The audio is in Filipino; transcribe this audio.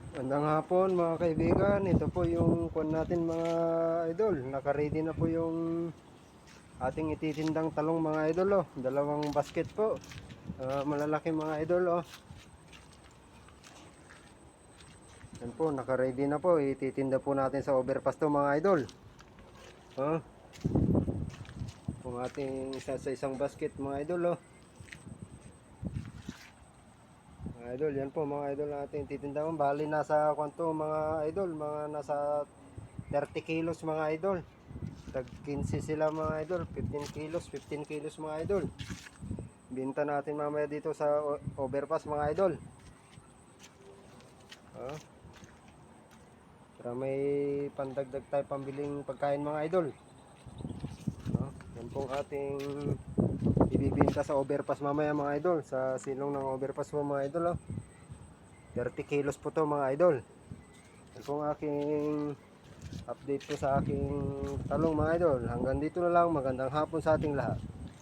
Magandang hapon mga kaibigan. Ito po yung kuwan natin mga idol. Naka-ready na po yung ating ititindang talong mga idol oh. Dalawang basket po. Malalaki mga idol oh. Yan po, naka-ready na po. Ititinda po natin sa overpass to mga idol. Oh. Kung ating isa sa isang basket mga idol oh. Mga idol, yan po mga idol natin titindahan. Bali nasa kwanto mga idol, mga nasa 30 kilos mga idol. Tag 15 sila mga idol, 15 kilos, 15 kilos mga idol. Binta natin mamaya dito sa overpass mga idol. Para may pandagdag tayo pambiling pagkain mga idol. Yan pong ating ibibinta sa overpass mamaya mga idol. Sa silong ng overpass mo mga idol 30 kilos po to mga idol. Yan pong aking update po sa aking talong mga idol. Hanggang dito na lang. Magandang hapon sa ating lahat.